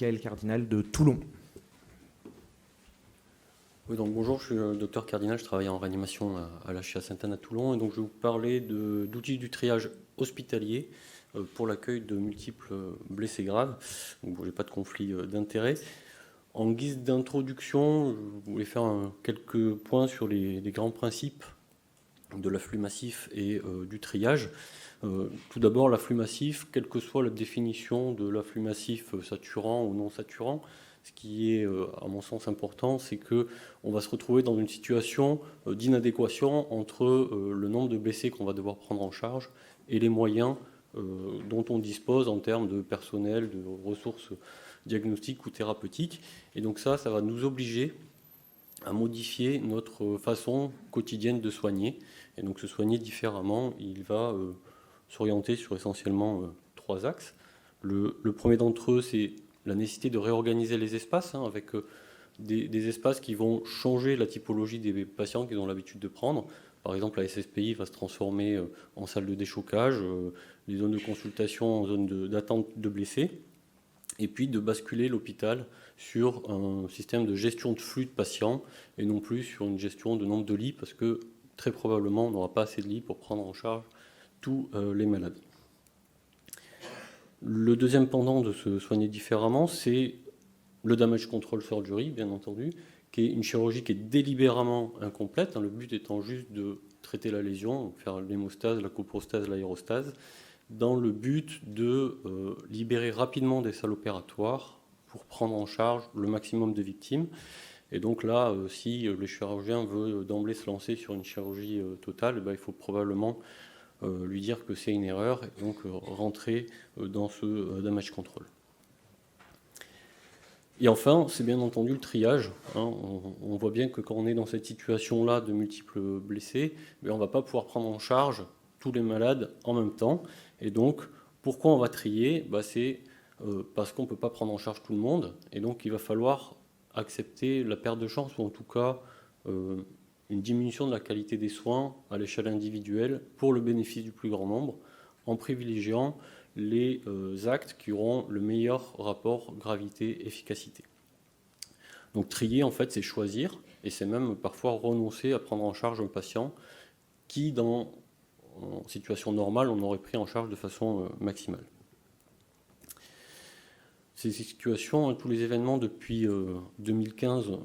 Michael Cardinal de Toulon. Oui, donc bonjour, je suis le docteur Cardinal, je travaille en réanimation à l'HCA Sainte-Anne à Toulon, et donc je vais vous parler d'outils du triage hospitalier pour l'accueil de multiples blessés graves. Donc bon, j'ai pas de conflit d'intérêt. En guise d'introduction, je voulais faire quelques points sur les grands principes de l'afflux massif et du triage. Tout d'abord, l'afflux massif, quelle que soit la définition de l'afflux massif saturant ou non saturant, ce qui est, à mon sens, important, c'est qu'on va se retrouver dans une situation d'inadéquation entre le nombre de blessés qu'on va devoir prendre en charge et les moyens dont on dispose en termes de personnel, de ressources diagnostiques ou thérapeutiques. Et donc ça va nous obliger à modifier notre façon quotidienne de soigner. Et donc se soigner différemment, il va s'orienter sur essentiellement 3 axes. Le premier d'entre eux, c'est la nécessité de réorganiser les espaces, avec des espaces qui vont changer la typologie des patients qu'ils ont l'habitude de prendre. Par exemple, la SSPI va se transformer en salle de déchocage, les zones de consultation en zone d'attente de blessés, et puis de basculer l'hôpital sur un système de gestion de flux de patients et non plus sur une gestion de nombre de lits, parce que très probablement on n'aura pas assez de lits pour prendre en charge tous les malades. Le deuxième pendant de se soigner différemment, c'est le damage control surgery, bien entendu, qui est une chirurgie qui est délibérément incomplète, le but étant juste de traiter la lésion, faire l'hémostase, la coprostase, l'aérostase, dans le but de libérer rapidement des salles opératoires pour prendre en charge le maximum de victimes. Et donc là, si le chirurgien veut d'emblée se lancer sur une chirurgie totale, il faut probablement lui dire que c'est une erreur et donc rentrer dans ce damage control. Et enfin, c'est bien entendu le triage. On voit bien que quand on est dans cette situation-là de multiples blessés, on ne va pas pouvoir prendre en charge tous les malades en même temps. Et donc, pourquoi on va trier ? C'est parce qu'on ne peut pas prendre en charge tout le monde. Et donc, il va falloir accepter la perte de chance, ou en tout cas une diminution de la qualité des soins à l'échelle individuelle pour le bénéfice du plus grand nombre, en privilégiant les actes qui auront le meilleur rapport gravité-efficacité. Donc trier, en fait, c'est choisir, et c'est même parfois renoncer à prendre en charge un patient qui, en situation normale, on aurait pris en charge de façon maximale. Ces situations, tous les événements depuis 2015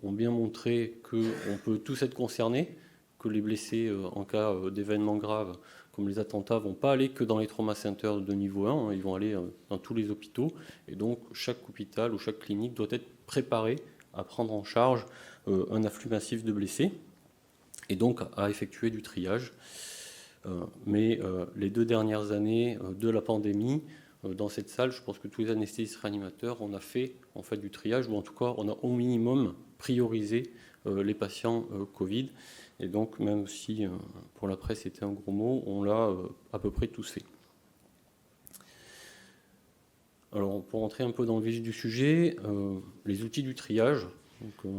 ont bien montré qu'on peut tous être concernés, que les blessés en cas d'événements graves comme les attentats ne vont pas aller que dans les trauma centers de niveau 1, ils vont aller dans tous les hôpitaux. Et donc chaque hôpital ou chaque clinique doit être préparé à prendre en charge un afflux massif de blessés et donc à effectuer du triage. Mais les 2 dernières années de la pandémie, dans cette salle, je pense que tous les anesthésistes réanimateurs, on a fait en fait du triage, ou en tout cas on a au minimum priorisé les patients Covid. Et donc même si pour la presse c'était un gros mot, on l'a à peu près tous fait. Alors pour entrer un peu dans le vif du sujet, les outils du triage. Donc,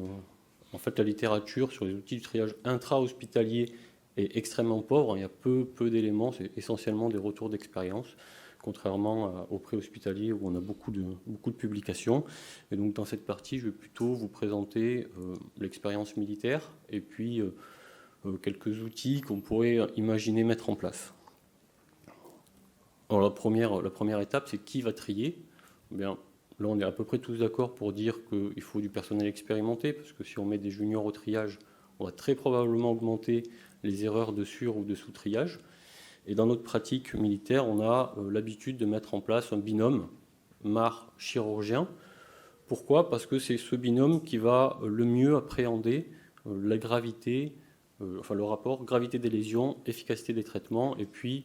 en fait la littérature sur les outils du triage intra-hospitalier est extrêmement pauvre, il y a peu d'éléments, c'est essentiellement des retours d'expérience, contrairement au pré-hospitalier où on a beaucoup de publications. Et donc dans cette partie, je vais plutôt vous présenter l'expérience militaire et puis quelques outils qu'on pourrait imaginer mettre en place. Alors la première étape, c'est qui va trier ? Bien, là, on est à peu près tous d'accord pour dire qu'il faut du personnel expérimenté, parce que si on met des juniors au triage, on va très probablement augmenter les erreurs de sur- ou de sous-triage. Et dans notre pratique militaire, on a l'habitude de mettre en place un binôme MAR-chirurgien. Pourquoi ? Parce que c'est ce binôme qui va le mieux appréhender la gravité, le rapport gravité des lésions, efficacité des traitements et puis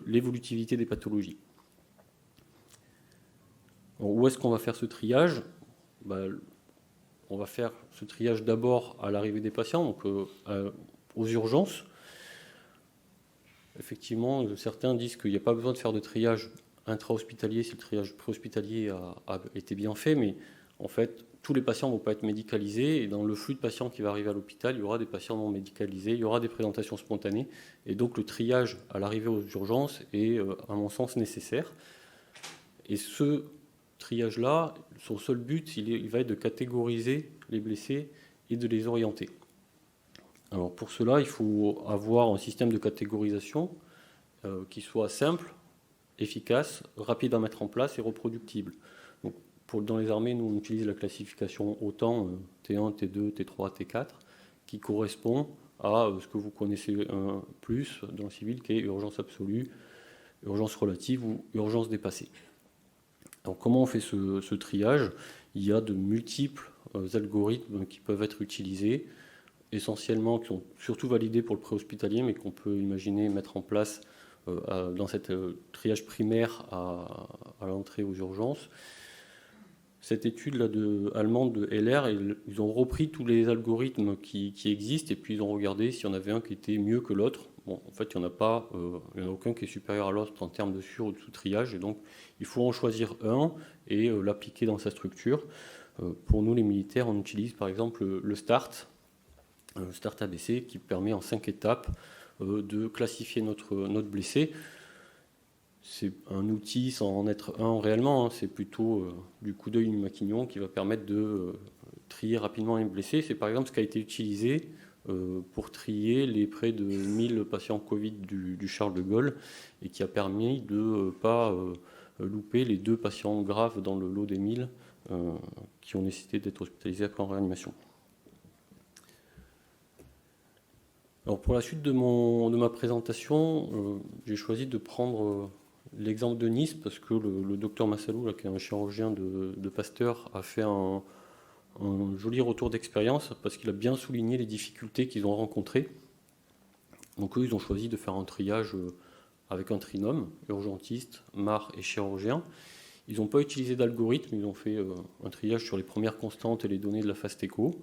l'évolutivité des pathologies. Alors, où est-ce qu'on va faire ce triage ? On va faire ce triage d'abord à l'arrivée des patients, donc aux urgences. Effectivement, certains disent qu'il n'y a pas besoin de faire de triage intra-hospitalier si le triage pré-hospitalier a été bien fait, mais en fait, tous les patients ne vont pas être médicalisés, et dans le flux de patients qui va arriver à l'hôpital, il y aura des patients non médicalisés, il y aura des présentations spontanées, et donc le triage à l'arrivée aux urgences est, à mon sens, nécessaire. Et ce triage-là, son seul but, il va être de catégoriser les blessés et de les orienter. Alors pour cela, il faut avoir un système de catégorisation qui soit simple, efficace, rapide à mettre en place et reproductible. Donc, dans les armées, nous on utilise la classification OTAN T1, T2, T3, T4, qui correspond à ce que vous connaissez plus dans le civil, qui est urgence absolue, urgence relative ou urgence dépassée. Alors comment on fait ce triage? Il y a de multiples algorithmes qui peuvent être utilisés, essentiellement qui sont surtout validés pour le préhospitalier, mais qu'on peut imaginer mettre en place dans cette triage primaire à l'entrée aux urgences. Cette étude-là allemande de LR, ils ont repris tous les algorithmes qui existent et puis ils ont regardé s'il y en avait un qui était mieux que l'autre. Bon, en fait, il n'y en a aucun qui est supérieur à l'autre en termes de sur- ou de sous-triage, et donc il faut en choisir un et l'appliquer dans sa structure. Pour nous, les militaires, on utilise par exemple le START ABC, qui permet en 5 étapes de classifier notre blessé. C'est un outil sans en être un réellement, hein. C'est plutôt du coup d'œil du maquignon qui va permettre de trier rapidement les blessés. C'est par exemple ce qui a été utilisé pour trier les près de 1000 patients Covid du Charles de Gaulle et qui a permis de ne pas louper les 2 patients graves dans le lot des 1000 qui ont nécessité d'être hospitalisés après en réanimation. Alors pour la suite de ma présentation, j'ai choisi de prendre l'exemple de Nice parce que le docteur Massalou, là, qui est un chirurgien de Pasteur, a fait un joli retour d'expérience parce qu'il a bien souligné les difficultés qu'ils ont rencontrées. Donc eux, ils ont choisi de faire un triage avec un trinôme, urgentiste, MAR et chirurgien. Ils n'ont pas utilisé d'algorithme, ils ont fait un triage sur les premières constantes et les données de la FAST-ECHO.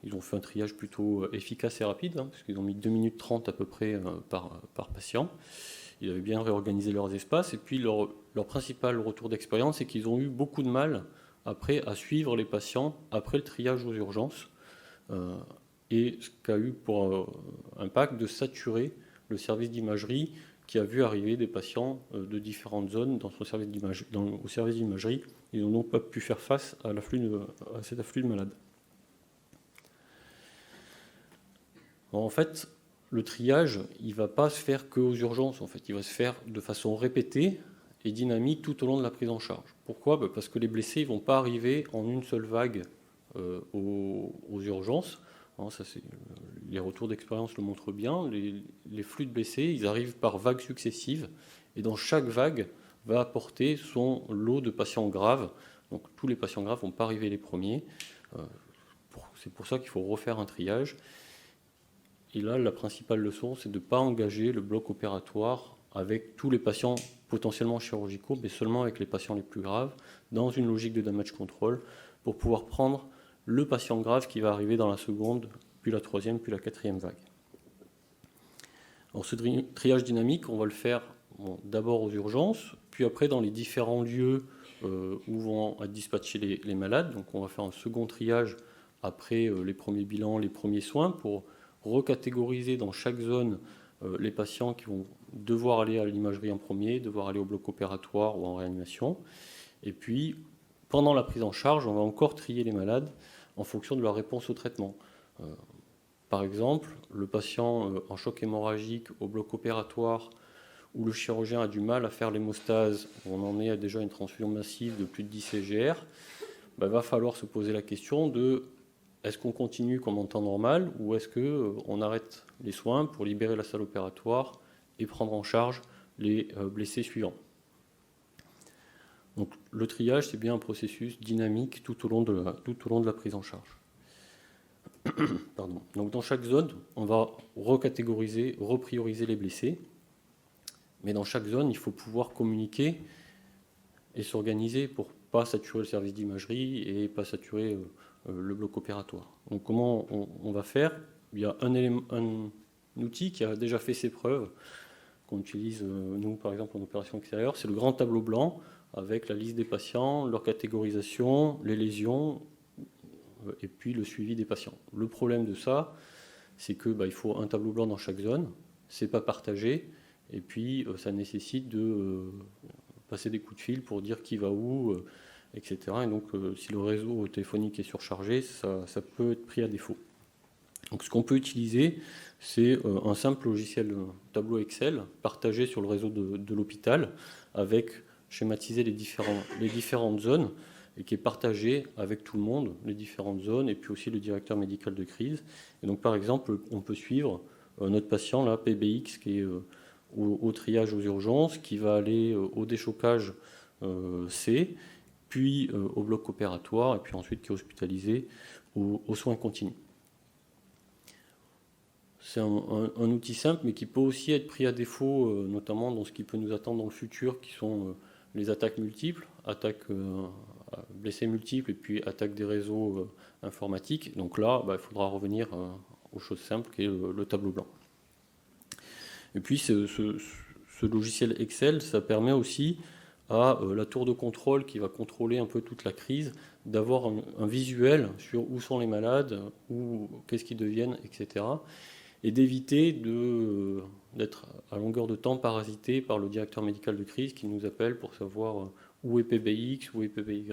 Ils ont fait un triage plutôt efficace et rapide, hein, parce qu'ils ont mis 2 minutes 30 à peu près par patient. Ils avaient bien réorganisé leurs espaces. Et puis leur principal retour d'expérience, c'est qu'ils ont eu beaucoup de mal après à suivre les patients après le triage aux urgences. Et ce qui a eu pour impact de saturer le service d'imagerie qui a vu arriver des patients de différentes zones dans au service d'imagerie. Ils n'ont donc pas pu faire face à cet afflux de malades. En fait, le triage, il ne va pas se faire qu'aux urgences. En fait, il va se faire de façon répétée et dynamique tout au long de la prise en charge. Pourquoi ? Parce que les blessés ne vont pas arriver en une seule vague aux urgences. Les retours d'expérience le montrent bien. Les flux de blessés, ils arrivent par vagues successives. Et dans chaque vague va apporter son lot de patients graves. Donc tous les patients graves ne vont pas arriver les premiers. C'est pour ça qu'il faut refaire un triage. Et là, la principale leçon, c'est de ne pas engager le bloc opératoire avec tous les patients potentiellement chirurgicaux, mais seulement avec les patients les plus graves, dans une logique de damage control, pour pouvoir prendre le patient grave qui va arriver dans la seconde, puis la troisième, puis la quatrième vague. Alors ce triage dynamique, on va le faire d'abord aux urgences, puis après dans les différents lieux où vont être dispatchés les malades. Donc on va faire un second triage après les premiers bilans, les premiers soins, pour recatégoriser dans chaque zone les patients qui vont devoir aller à l'imagerie en premier, devoir aller au bloc opératoire ou en réanimation. Et puis, pendant la prise en charge, on va encore trier les malades en fonction de leur réponse au traitement. Par exemple, le patient en choc hémorragique au bloc opératoire où le chirurgien a du mal à faire l'hémostase, on en est à déjà une transfusion massive de plus de 10 CGR, il va falloir se poser la question de est-ce qu'on continue comme en temps normal ou est-ce qu'on arrête les soins pour libérer la salle opératoire et prendre en charge les blessés suivants. Donc le triage, c'est bien un processus dynamique tout au long de la prise en charge. Pardon. Donc dans chaque zone, on va recatégoriser, reprioriser les blessés. Mais dans chaque zone, il faut pouvoir communiquer et s'organiser pour ne pas saturer le service d'imagerie et pas saturer le bloc opératoire. Donc comment on va faire ? Il y a un outil qui a déjà fait ses preuves, qu'on utilise nous par exemple en opération extérieure, c'est le grand tableau blanc avec la liste des patients, leur catégorisation, les lésions et puis le suivi des patients. Le problème de ça, c'est que il faut un tableau blanc dans chaque zone, c'est pas partagé, et puis ça nécessite de passer des coups de fil pour dire qui va où, etc. Et donc, si le réseau téléphonique est surchargé, ça peut être pris à défaut. Donc, ce qu'on peut utiliser, c'est un simple logiciel tableau Excel partagé sur le réseau de l'hôpital, avec schématiser les différentes zones, et qui est partagé avec tout le monde, les différentes zones, et puis aussi le directeur médical de crise. Et donc, par exemple, on peut suivre notre patient, là, PBX, qui est au triage aux urgences, qui va aller au déchocage C, puis au bloc opératoire, et puis ensuite qui est hospitalisé aux soins continus. C'est un outil simple, mais qui peut aussi être pris à défaut, notamment dans ce qui peut nous attendre dans le futur, qui sont les attaques multiples, attaques blessés multiples, et puis attaques des réseaux informatiques. Donc là, il faudra revenir aux choses simples, qui est le tableau blanc. Et puis ce logiciel Excel, ça permet aussi à la tour de contrôle qui va contrôler un peu toute la crise, d'avoir un visuel sur où sont les malades, qu'est-ce qu'ils deviennent, etc. Et d'éviter d'être à longueur de temps parasité par le directeur médical de crise qui nous appelle pour savoir où est PBX, où est PBY,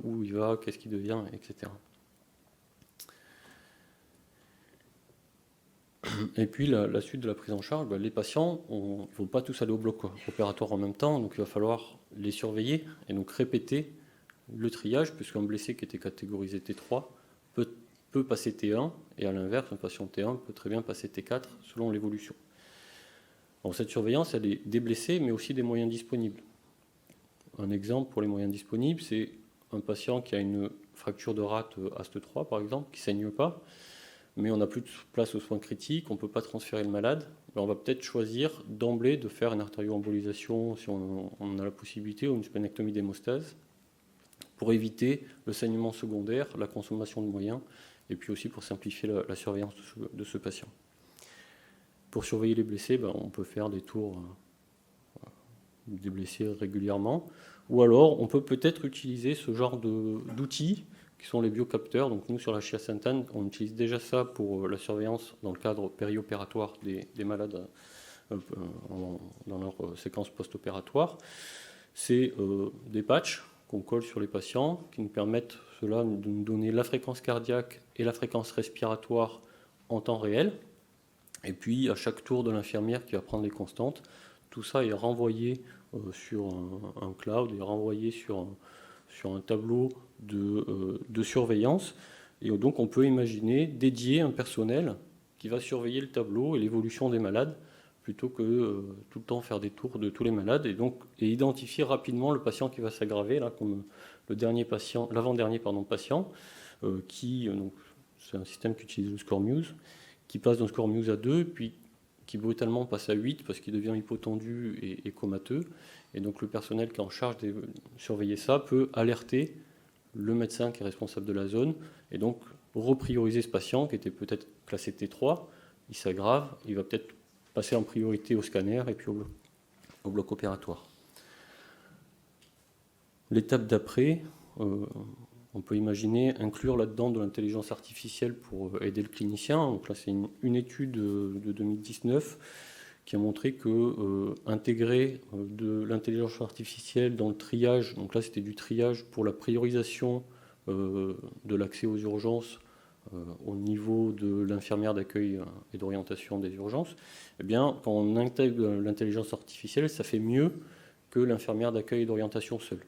où il va, qu'est-ce qu'il devient, etc. Et puis la suite de la prise en charge, les patients, il ne faut pas tous aller au bloc opératoire en même temps, donc il va falloir les surveiller et donc répéter le triage, puisqu'un blessé qui était catégorisé T3 peut passer T1, et à l'inverse, un patient T1 peut très bien passer T4 selon l'évolution. Alors, cette surveillance, elle est des blessés, mais aussi des moyens disponibles. Un exemple pour les moyens disponibles, c'est un patient qui a une fracture de rate AST3, par exemple, qui ne saigne pas, mais on n'a plus de place aux soins critiques, on ne peut pas transférer le malade, on va peut-être choisir d'emblée de faire une artério-embolisation si on a la possibilité, ou une splénectomie d'hémostase, pour éviter le saignement secondaire, la consommation de moyens, et puis aussi pour simplifier la surveillance de ce patient. Pour surveiller les blessés, on peut faire des tours des blessés régulièrement, ou alors on peut peut-être utiliser ce genre d'outils qui sont les biocapteurs. Donc nous, sur la Chia Sainte-Anne, on utilise déjà ça pour la surveillance dans le cadre périopératoire des malades dans leur séquence post-opératoire. C'est des patchs qu'on colle sur les patients qui nous permettent de nous donner la fréquence cardiaque et la fréquence respiratoire en temps réel. Et puis à chaque tour de l'infirmière qui va prendre les constantes, tout ça est renvoyé sur un cloud, et renvoyé sur un tableau de surveillance. Et donc on peut imaginer dédier un personnel qui va surveiller le tableau et l'évolution des malades, plutôt que tout le temps faire des tours de tous les malades, et identifier rapidement le patient qui va s'aggraver, là, comme l'avant-dernier patient, c'est un système qui utilise le ScoreMuse, qui passe d'un ScoreMuse à 2, puis qui brutalement passe à 8 parce qu'il devient hypotendu et comateux. Et donc le personnel qui est en charge de surveiller ça peut alerter le médecin qui est responsable de la zone, et donc reprioriser ce patient qui était peut-être classé T3, il s'aggrave, il va peut-être passer en priorité au scanner et puis au bloc opératoire. L'étape d'après, on peut imaginer inclure là-dedans de l'intelligence artificielle pour aider le clinicien. Donc là, c'est une étude de 2019 qui a montré que intégrer de l'intelligence artificielle dans le triage, donc là c'était du triage pour la priorisation de l'accès aux urgences au niveau de l'infirmière d'accueil et d'orientation des urgences, eh bien, quand on intègre l'intelligence artificielle, ça fait mieux que l'infirmière d'accueil et d'orientation seule.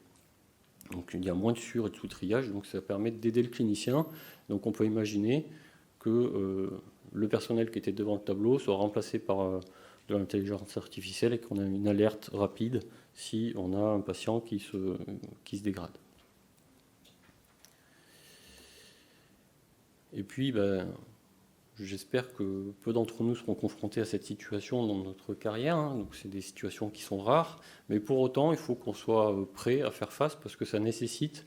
Donc il y a moins de sur- et de sous-triage, donc ça permet d'aider le clinicien. Donc on peut imaginer que le personnel qui était devant le tableau soit remplacé par de l'intelligence artificielle et qu'on a une alerte rapide si on a un patient qui se dégrade. Et puis, j'espère que peu d'entre nous seront confrontés à cette situation dans notre carrière. Donc c'est des situations qui sont rares, mais pour autant, il faut qu'on soit prêt à faire face, parce que ça nécessite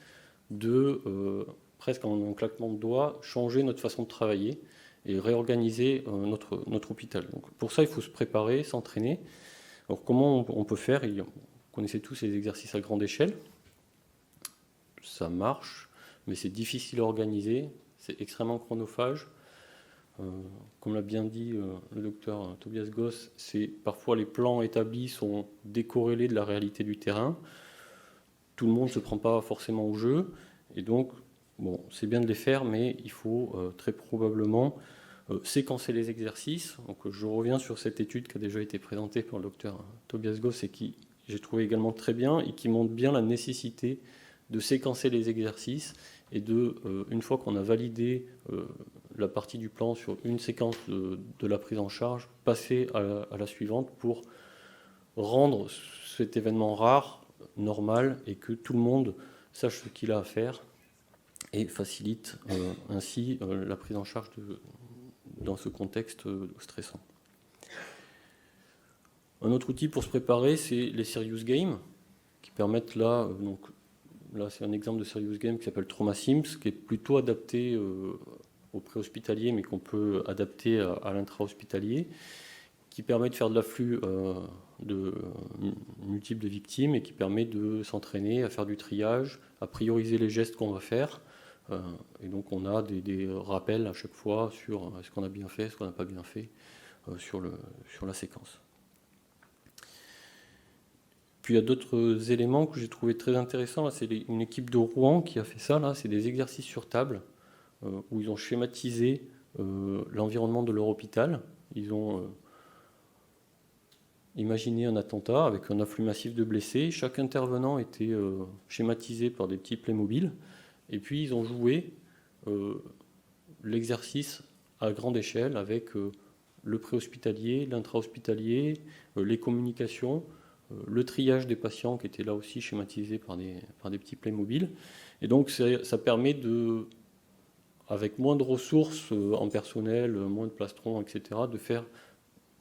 de, presque en un claquement de doigts, changer notre façon de travailler et réorganiser notre hôpital. Donc pour ça, il faut se préparer, s'entraîner. Alors comment on peut faire? Vous connaissez tous les exercices à grande échelle. Ça marche, mais c'est difficile à organiser, c'est extrêmement chronophage. Comme l'a bien dit le docteur Tobias Goss, parfois les plans établis sont décorrélés de la réalité du terrain. tout le monde ne se prend pas forcément au jeu. Et donc, bon, c'est bien de les faire, mais il faut très probablement séquencer les exercices. Donc, je reviens sur cette étude qui a déjà été présentée par le docteur Tobias Goss et qui, j'ai trouvé également très bien, et qui montre bien la nécessité de séquencer les exercices et une fois qu'on a validé la partie du plan sur une séquence de la prise en charge, passer à la suivante pour rendre cet événement rare, normal, et que tout le monde sache ce qu'il a à faire et facilite ainsi la prise en charge dans ce contexte stressant. Un autre outil pour se préparer, c'est les serious games, qui permettent là, là c'est un exemple de serious game qui s'appelle Trauma Sims, qui est plutôt adapté au préhospitalier, mais qu'on peut adapter à l'intra-hospitalier, qui permet de faire de l'afflux de multiples de victimes et qui permet de s'entraîner à faire du triage, à prioriser les gestes qu'on va faire. Et donc on a des rappels à chaque fois sur ce qu'on a bien fait, ce qu'on n'a pas bien fait sur la séquence. Puis il y a d'autres éléments que j'ai trouvé très intéressants. Là, c'est une équipe de Rouen qui a fait ça. Là, c'est des exercices sur table où ils ont schématisé l'environnement de leur hôpital. Ils ont imaginé un attentat avec un afflux massif de blessés. Chaque intervenant était schématisé par des petits Playmobil. Et puis ils ont joué l'exercice à grande échelle avec le préhospitalier, l'intra-hospitalier, les communications, le triage des patients qui était là aussi schématisé par des petits Playmobil. Et donc ça permet avec moins de ressources en personnel, moins de plastrons, etc.,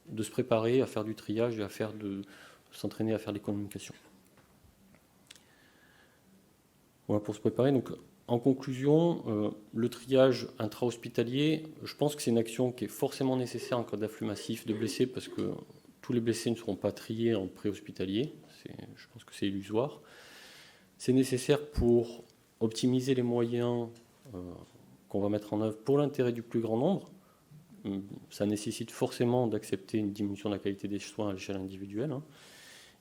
de se préparer à faire du triage et s'entraîner à faire des communications. Voilà pour se préparer. Donc, en conclusion, le triage intra-hospitalier, je pense que c'est une action qui est forcément nécessaire en cas d'afflux massif de blessés parce que tous les blessés ne seront pas triés en préhospitalier. Je pense que c'est illusoire. C'est nécessaire pour optimiser les moyens qu'on va mettre en œuvre pour l'intérêt du plus grand nombre. Ça nécessite forcément d'accepter une diminution de la qualité des soins à l'échelle individuelle.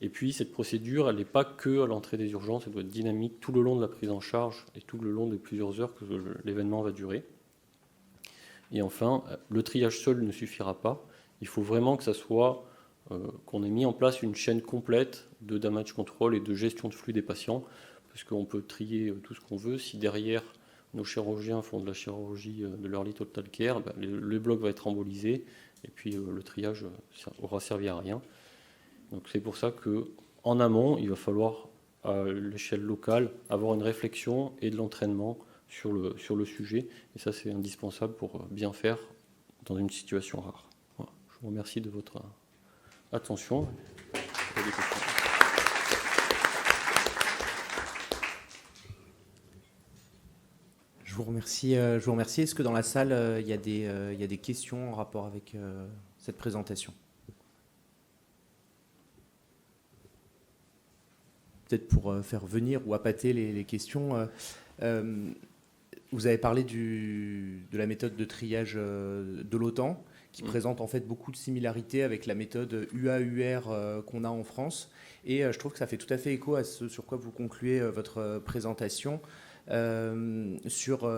Et puis cette procédure, elle n'est pas que à l'entrée des urgences, elle doit être dynamique tout le long de la prise en charge et tout le long des plusieurs heures que l'événement va durer. Et enfin, le triage seul ne suffira pas. Il faut vraiment que ça soit qu'on ait mis en place une chaîne complète de damage control et de gestion de flux des patients, parce qu'on peut trier tout ce qu'on veut. Si derrière nos chirurgiens font de la chirurgie de l'early total care, le bloc va être embolisé et puis le triage aura servi à rien. Donc c'est pour ça qu'en amont, il va falloir, à l'échelle locale, avoir une réflexion et de l'entraînement sur le sujet. Et ça, c'est indispensable pour bien faire dans une situation rare. Voilà. Je vous remercie de votre attention. Je vous remercie. Est-ce que dans la salle, il y a des questions en rapport avec cette présentation ? Peut-être pour faire venir ou appâter les questions. Vous avez parlé de la méthode de triage de l'OTAN, qui présente en fait beaucoup de similarités avec la méthode UA-UR qu'on a en France. Et je trouve que ça fait tout à fait écho à ce sur quoi vous concluez votre présentation, sur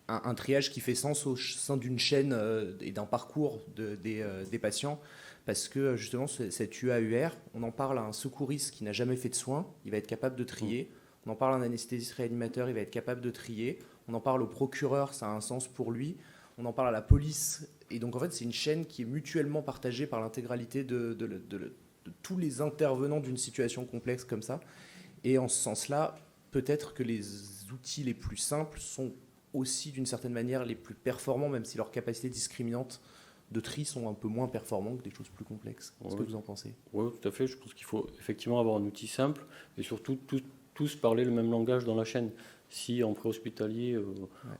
un triage qui fait sens au sein d'une chaîne et d'un parcours des patients. Parce que justement, cette UA-UR, on en parle à un secouriste qui n'a jamais fait de soins, il va être capable de trier. On en parle à un anesthésiste réanimateur, il va être capable de trier. On en parle au procureur, ça a un sens pour lui. On en parle à la police. Et donc, en fait, c'est une chaîne qui est mutuellement partagée par l'intégralité de tous les intervenants d'une situation complexe comme ça. Et en ce sens-là, peut-être que les outils les plus simples sont aussi, d'une certaine manière, les plus performants, même si leurs capacités discriminantes de tri sont un peu moins performants que des choses plus complexes. Qu'est-ce que vous en pensez ? Oui, tout à fait. Je pense qu'il faut effectivement avoir un outil simple et surtout tous parler le même langage dans la chaîne. Si en préhospitalier,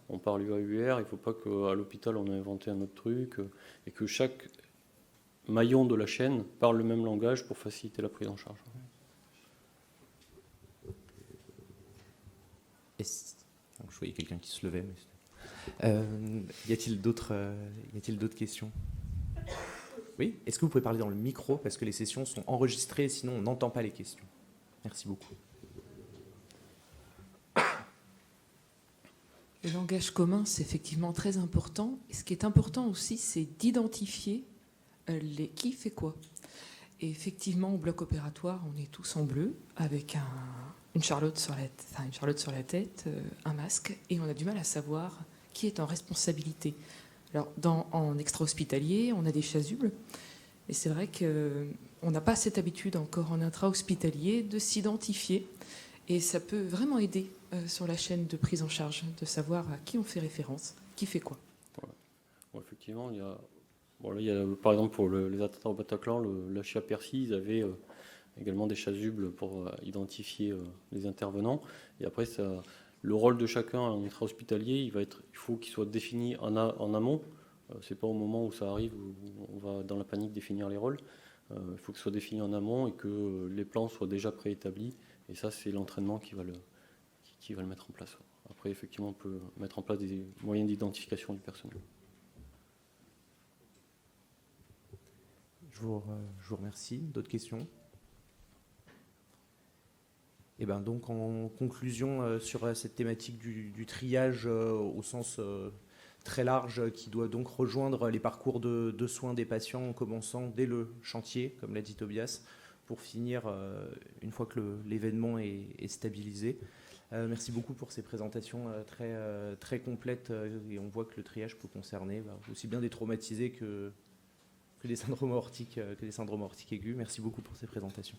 on parle UA-UR, il ne faut pas qu'à l'hôpital, on ait inventé un autre truc et que chaque maillon de la chaîne parle le même langage pour faciliter la prise en charge. Je voyais quelqu'un qui se levait. Y a-t-il d'autres questions ? Oui ? Est-ce que vous pouvez parler dans le micro ? Parce que les sessions sont enregistrées, sinon on n'entend pas les questions. Merci beaucoup. Le langage commun, c'est effectivement très important. Et ce qui est important aussi, c'est d'identifier qui fait quoi. Et effectivement, au bloc opératoire, on est tous en bleu, avec une charlotte sur la tête, un masque, et on a du mal à savoir qui est en responsabilité. Alors, en extra-hospitalier, on a des chasubles, et c'est vrai qu'on n'a pas cette habitude encore en intra-hospitalier de s'identifier, et ça peut vraiment aider sur la chaîne de prise en charge, de savoir à qui on fait référence, qui fait quoi. Voilà. Bon, effectivement, il y a, par exemple, pour les attentats au Bataclan, la chia Percy, ils avaient également des chasubles pour identifier les intervenants. Et après, le rôle de chacun en intra-hospitalier, il faut qu'il soit défini en amont. C'est pas au moment où ça arrive où on va dans la panique définir les rôles. Il faut que ce soit défini en amont et que les plans soient déjà préétablis. Et ça, c'est l'entraînement qui va le mettre en place. Après, effectivement, on peut mettre en place des moyens d'identification du personnel. Je vous remercie. D'autres questions? Et ben donc en conclusion sur cette thématique du triage au sens très large qui doit donc rejoindre les parcours de soins des patients en commençant dès le chantier, comme l'a dit Tobias, pour finir une fois que l'événement est stabilisé. Merci beaucoup pour ces présentations très complètes et on voit que le triage peut concerner aussi bien des traumatisés que des syndromes aortiques aigus. Merci beaucoup pour ces présentations.